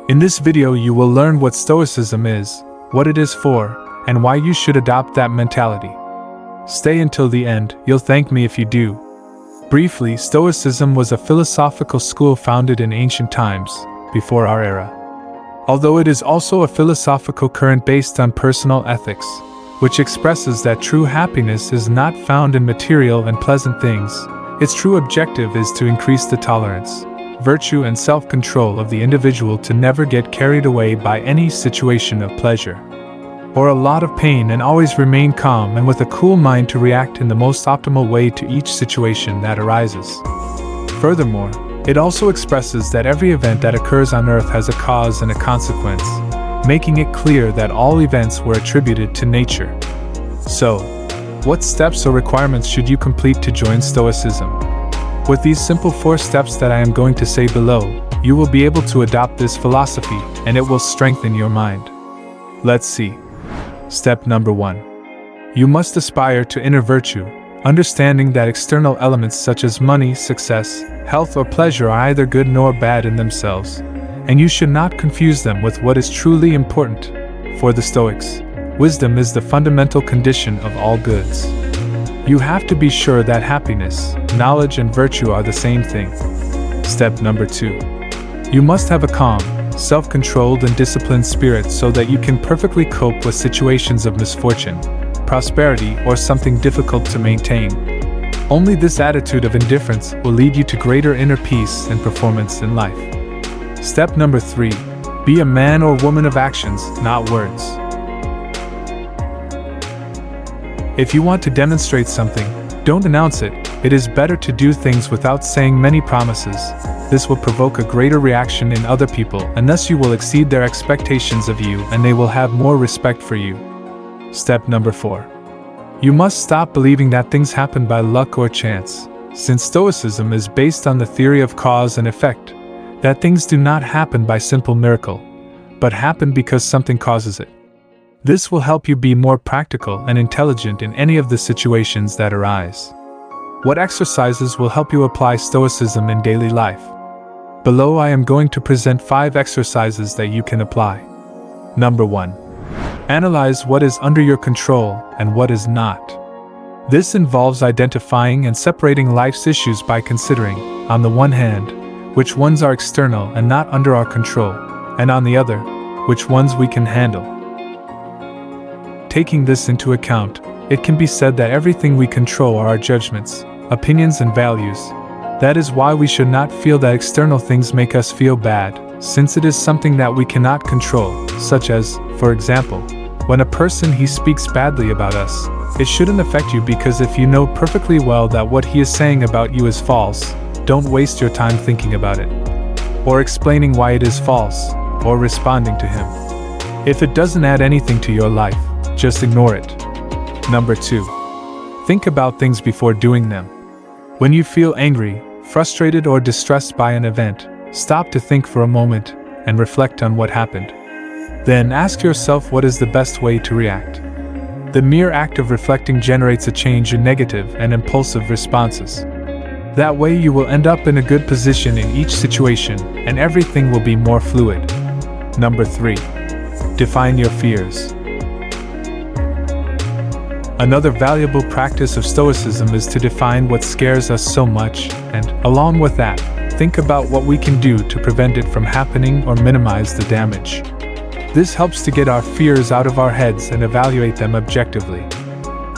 In this video you will learn what Stoicism is, what it is for, and why you should adopt that mentality. Stay until the end, you'll thank me if you do. Briefly, Stoicism was a philosophical school founded in ancient times, before our era. Although it is also a philosophical current based on personal ethics, which expresses that true happiness is not found in material and pleasant things, its true objective is to increase the tolerance, virtue and self-control of the individual to never get carried away by any situation of pleasure or a lot of pain, and always remain calm and with a cool mind to react in the most optimal way to each situation that arises. Furthermore, it also expresses that every event that occurs on earth has a cause and a consequence, making it clear that all events were attributed to nature. So, what steps or requirements should you complete to join Stoicism? With these simple 4 steps that I am going to say below, you will be able to adopt this philosophy, and it will strengthen your mind. Let's see. Step number 1. You must aspire to inner virtue, understanding that external elements such as money, success, health or pleasure are either good nor bad in themselves, and you should not confuse them with what is truly important. For the Stoics, wisdom is the fundamental condition of all goods. You have to be sure that happiness, knowledge and virtue are the same thing. Step number 2. You must have a calm, self-controlled and disciplined spirit so that you can perfectly cope with situations of misfortune, prosperity or something difficult to maintain. Only this attitude of indifference will lead you to greater inner peace and performance in life. Step number 3. Be a man or woman of actions, not words. If you want to demonstrate something, don't announce it. It is better to do things without saying many promises. This will provoke a greater reaction in other people, and thus you will exceed their expectations of you and they will have more respect for you. Step number 4. You must stop believing that things happen by luck or chance. Since Stoicism is based on the theory of cause and effect, that things do not happen by simple miracle, but happen because something causes it. This will help you be more practical and intelligent in any of the situations that arise. What exercises will help you apply Stoicism in daily life? Below I am going to present 5 exercises that you can apply. Number 1. Analyze what is under your control and what is not. This involves identifying and separating life's issues by considering, on the one hand, which ones are external and not under our control, and on the other, which ones we can handle. Taking this into account, it can be said that everything we control are our judgments, opinions and values. That is why we should not feel that external things make us feel bad, since it is something that we cannot control, such as, for example, when a person he speaks badly about us. It shouldn't affect you because if you know perfectly well that what he is saying about you is false, don't waste your time thinking about it, or explaining why it is false, or responding to him. If it doesn't add anything to your life, just ignore it. Number 2. Think about things before doing them. When you feel angry, frustrated or distressed by an event, stop to think for a moment and reflect on what happened. Then ask yourself what is the best way to react. The mere act of reflecting generates a change in negative and impulsive responses. That way you will end up in a good position in each situation and everything will be more fluid. Number 3. Define your fears. Another valuable practice of Stoicism is to define what scares us so much, and, along with that, think about what we can do to prevent it from happening or minimize the damage. This helps to get our fears out of our heads and evaluate them objectively.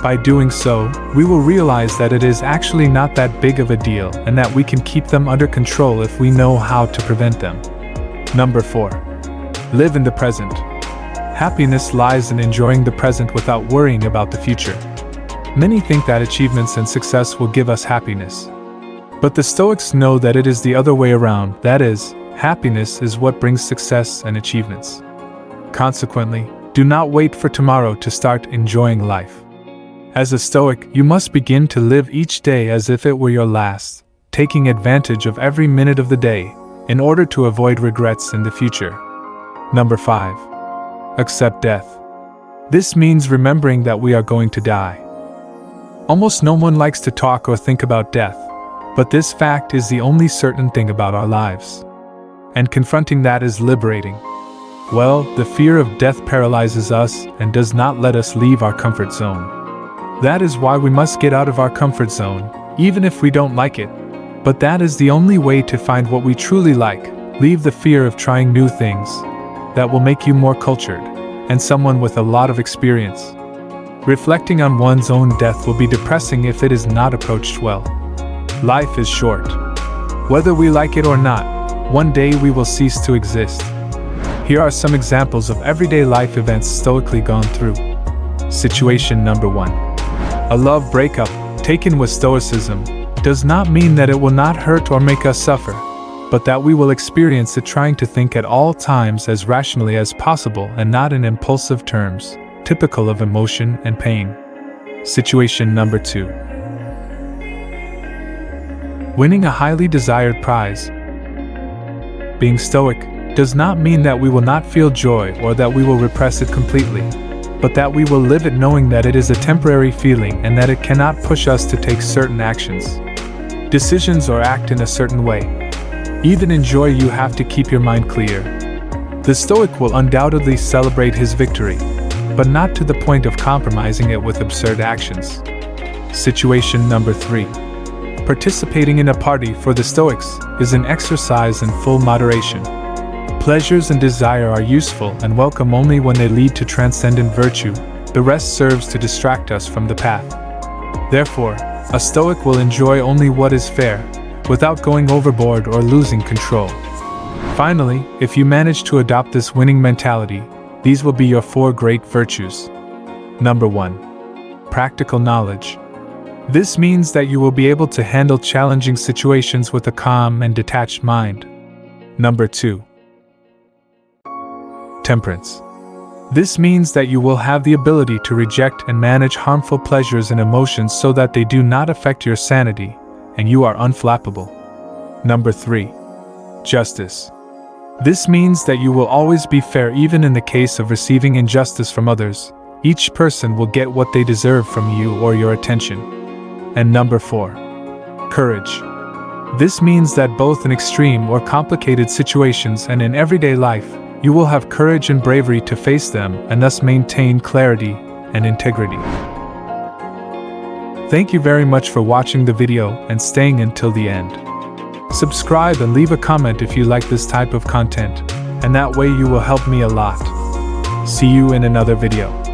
By doing so, we will realize that it is actually not that big of a deal and that we can keep them under control if we know how to prevent them. Number 4. Live in the present. Happiness lies in enjoying the present without worrying about the future. Many think that achievements and success will give us happiness. But the Stoics know that it is the other way around, that is, happiness is what brings success and achievements. Consequently, do not wait for tomorrow to start enjoying life. As a Stoic, you must begin to live each day as if it were your last, taking advantage of every minute of the day, in order to avoid regrets in the future. Number 5. Accept death. This means remembering that we are going to die. Almost no one likes to talk or think about death, but this fact is the only certain thing about our lives. and confronting that is liberating. Well, the fear of death paralyzes us and does not let us leave our comfort zone. That is why we must get out of our comfort zone, even if we don't like it. But that is the only way to find what we truly like. Leave the fear of trying new things. That will make you more cultured, and someone with a lot of experience. Reflecting on one's own death will be depressing if it is not approached well. Life is short. Whether we like it or not, one day we will cease to exist. Here are some examples of everyday life events stoically gone through. Situation number 1. A love breakup, taken with stoicism, does not mean that it will not hurt or make us suffer, but that we will experience it trying to think at all times as rationally as possible and not in impulsive terms, typical of emotion and pain. Situation number 2. Winning a highly desired prize. Being stoic does not mean that we will not feel joy or that we will repress it completely, but that we will live it knowing that it is a temporary feeling and that it cannot push us to take certain actions, decisions, or act in a certain way. Even in joy, you have to keep your mind clear. The Stoic will undoubtedly celebrate his victory, but not to the point of compromising it with absurd actions. Situation number 3. Participating in a party for the Stoics is an exercise in full moderation. Pleasures and desire are useful and welcome only when they lead to transcendent virtue. The rest serves to distract us from the path. Therefore, a Stoic will enjoy only what is fair, without going overboard or losing control. Finally, if you manage to adopt this winning mentality, these will be your 4 great virtues. Number 1. Practical knowledge. This means that you will be able to handle challenging situations with a calm and detached mind. Number 2. Temperance. This means that you will have the ability to reject and manage harmful pleasures and emotions so that they do not affect your sanity, and you are unflappable. Number 3. Justice. This means that you will always be fair even in the case of receiving injustice from others. Each person will get what they deserve from you or your attention. And number 4. Courage. This means that both in extreme or complicated situations and in everyday life, you will have courage and bravery to face them and thus maintain clarity and integrity. Thank you very much for watching the video and staying until the end. Subscribe and leave a comment if you like this type of content, and that way you will help me a lot. See you in another video.